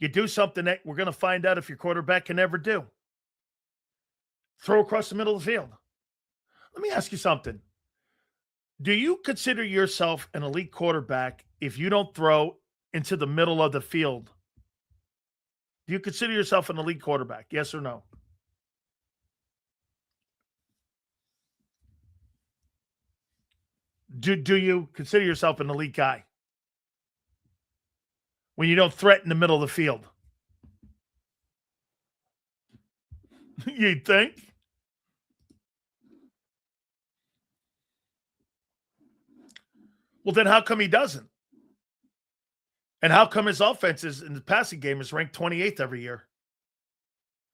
You do something that we're going to find out if your quarterback can ever do. Throw across the middle of the field. Let me ask you something. Do you consider yourself an elite quarterback if you don't throw into the middle of the field? Do you consider yourself an elite quarterback? Yes or no? Do you consider yourself an elite guy when you don't threaten the middle of the field? You think? Well, then how come he doesn't? And how come his offenses in the passing game is ranked 28th every year?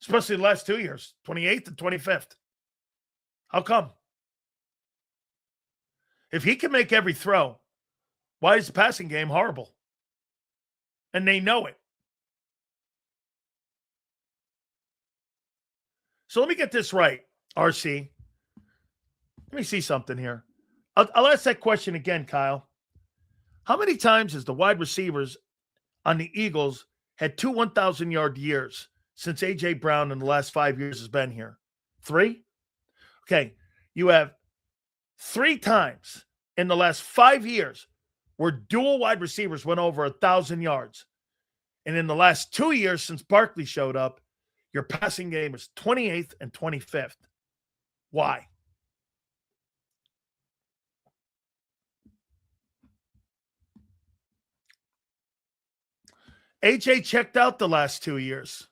Especially the last 2 years, 28th and 25th. How come? If he can make every throw, why is the passing game horrible? And they know it. So let me get this right, RC. Let me see something here. I'll ask that question again, Kyle. How many times has the wide receivers on the Eagles had 2 1,000-yard years since A.J. Brown in the last 5 years has been here? 3? Okay, you have 3 times in the last 5 years where dual wide receivers went over 1,000 yards. And in the last 2 years since Barkley showed up, your passing game is 28th and 25th. Why? AJ checked out the last 2 years.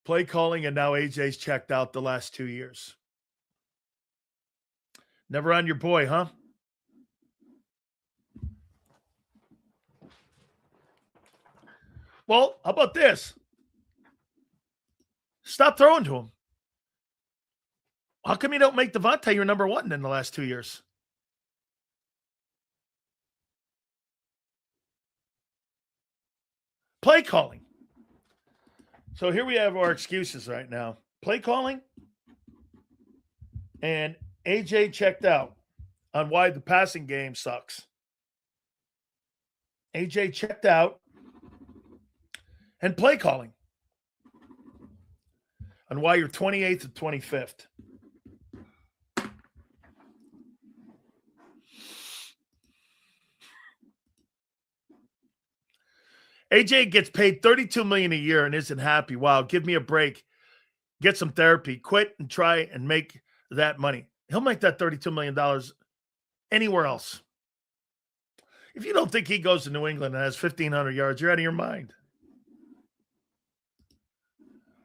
Play calling, and now AJ's checked out the last 2 years. Never on your boy, huh? Well, how about this? Stop throwing to him. How come you don't make DeVonta your number 1 in the last 2 years? Play calling. So here we have our excuses right now. Play calling and AJ checked out on why the passing game sucks. AJ checked out and play calling on why you're 28th and 25th. AJ gets paid $32 million a year and isn't happy. Wow, give me a break. Get some therapy. Quit and try and make that money. He'll make that $32 million anywhere else. If you don't think he goes to New England and has 1,500 yards, you're out of your mind.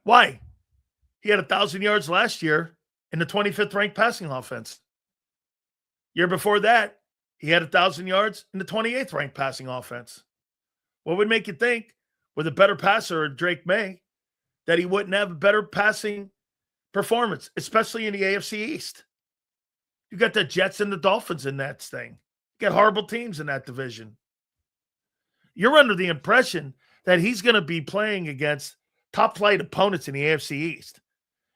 Why? He had 1,000 yards last year in the 25th ranked passing offense. Year before that, he had 1,000 yards in the 28th ranked passing offense. What would make you think, with a better passer, Drake May, that he wouldn't have a better passing performance, especially in the AFC East? You got the Jets and the Dolphins in that thing. You got horrible teams in that division. You're under the impression that he's going to be playing against top-flight opponents in the AFC East.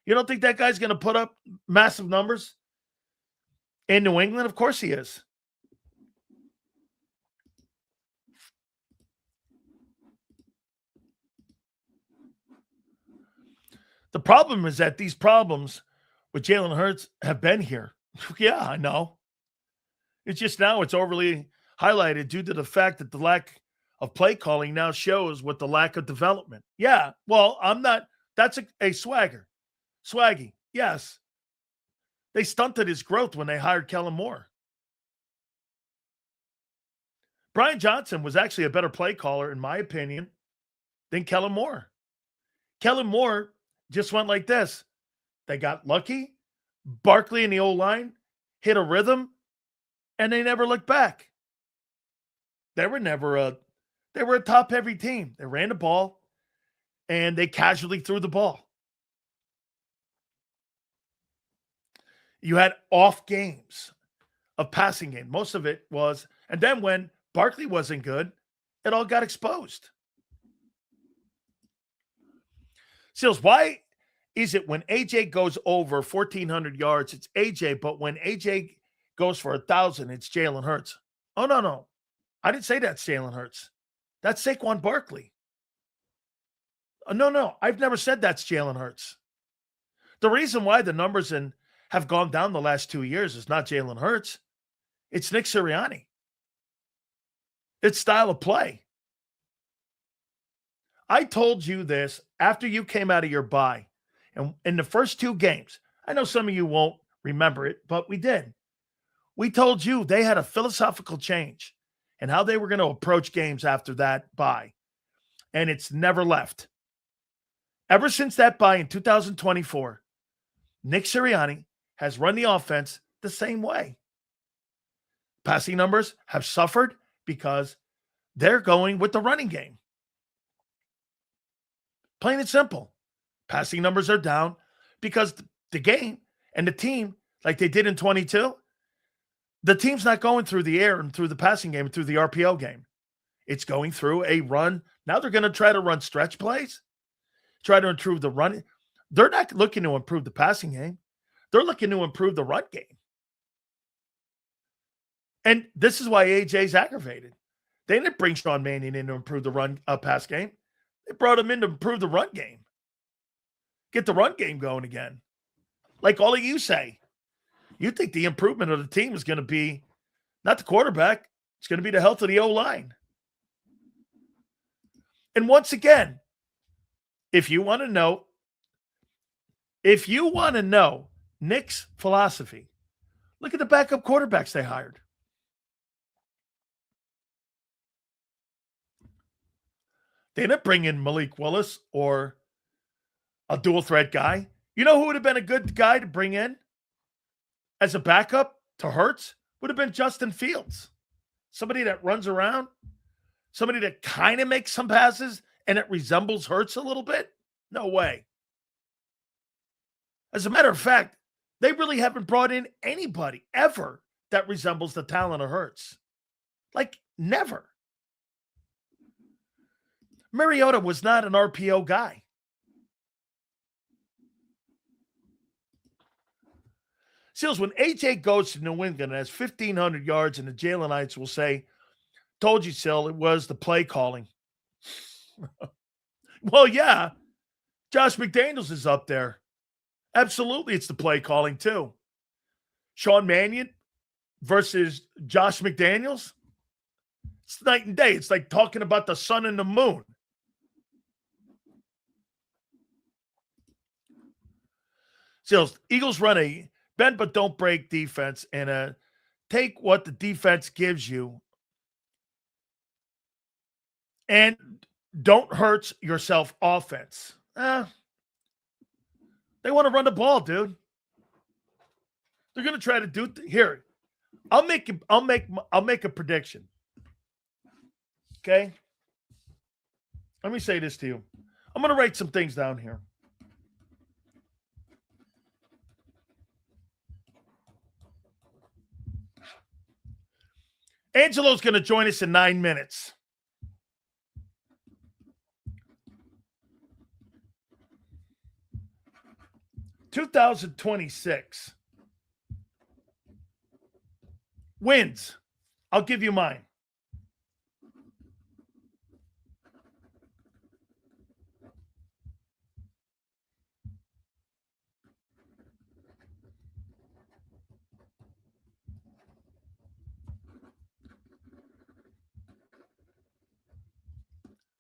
You don't think that guy's going to put up massive numbers in New England? Of course he is. The problem is that these problems with Jalen Hurts have been here. Yeah, I know. It's just now it's overly highlighted due to the fact that the lack of play calling now shows with the lack of development. Yeah, well, I'm not. That's a swagger. Swaggy, yes. They stunted his growth when they hired Kellen Moore. Brian Johnson was actually a better play caller, in my opinion, than Kellen Moore. Kellen Moore just went like this. They got lucky. Barkley and the O-line hit a rhythm, and they never looked back. They were a top-heavy team. They ran the ball, and they casually threw the ball. You had off games of passing game. Most of it was, and then when Barkley wasn't good, it all got exposed. Seals, why is it when AJ goes over 1,400 yards, it's AJ, but when AJ goes for 1,000, it's Jalen Hurts? Oh, no. I didn't say that's Jalen Hurts. That's Saquon Barkley. No. I've never said that's Jalen Hurts. The reason why the numbers have gone down the last 2 years is not Jalen Hurts. It's Nick Sirianni. It's style of play. I told you this after you came out of your bye. And in the first 2 games, I know some of you won't remember it, but we did. We told you they had a philosophical change and how they were going to approach games after that bye. And it's never left. Ever since that bye in 2024, Nick Sirianni has run the offense the same way. Passing numbers have suffered because they're going with the running game. Plain and simple. Passing numbers are down because the game and the team, like they did in 22, the team's not going through the air and through the passing game and through the RPO game. It's going through a run. Now they're going to try to run stretch plays, try to improve the running. They're not looking to improve the passing game. They're looking to improve the run game. And this is why AJ's aggravated. They didn't bring Sean Mannion in to improve the run pass game. They brought him in to improve the run game. Get the run game going again. Like all of you say. You think the improvement of the team is going to be not the quarterback. It's going to be the health of the O-line. And once again, if you want to know Nick's philosophy, look at the backup quarterbacks they hired. They didn't bring in Malik Willis or a dual threat guy. You know who would have been a good guy to bring in as a backup to Hurts? Would have been Justin Fields. Somebody that runs around, somebody that kind of makes some passes and it resembles Hurts a little bit. No way. As a matter of fact, they really haven't brought in anybody ever that resembles the talent of Hurts. Like, never. Mariota was not an RPO guy. Seals, when AJ goes to New England and has 1,500 yards and the Jalenites will say, told you, Sil, it was the play calling. Well, yeah. Josh McDaniels is up there. Absolutely, it's the play calling too. Sean Mannion versus Josh McDaniels. It's night and day. It's like talking about the sun and the moon. Seals, Eagles run a bend but don't break defense and take what the defense gives you and don't hurt yourself offense. They want to run the ball, dude. They're going to try to do here. I'll make a prediction. Okay? Let me say this to you. I'm going to write some things down here. Angelo's going to join us in 9 minutes. (2026) wins. I'll give you mine.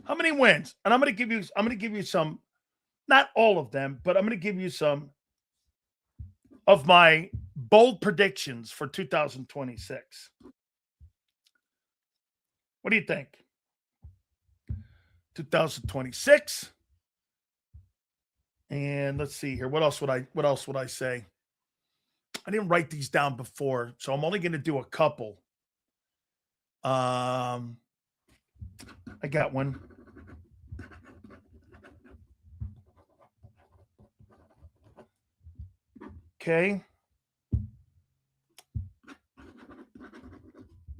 How many wins? And I'm going to give you some, not all of them, but I'm going to give you some of my bold predictions for 2026. What do you think? 2026. And let's see here. What else would I say? I didn't write these down before, so I'm only going to do a couple. I got one. Okay.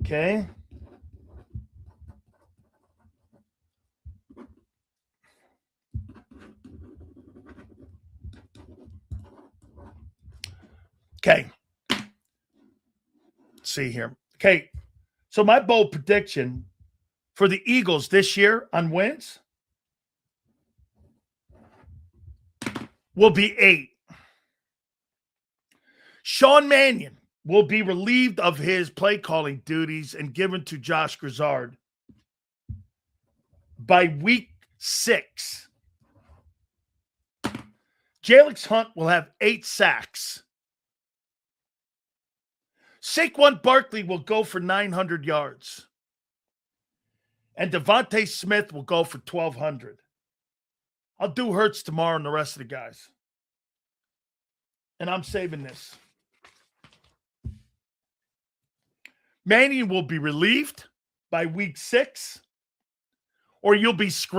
Okay. Okay. Let's see here. Okay. So my bold prediction for the Eagles this year on wins will be 8. Sean Mannion will be relieved of his play calling duties and given to Josh Grisard by week 6. Jalen Hunt will have 8 sacks. Saquon Barkley will go for 900 yards. And DeVonta Smith will go for 1,200. I'll do Hurts tomorrow and the rest of the guys. And I'm saving this. Mannion will be relieved by week 6, or you'll be screaming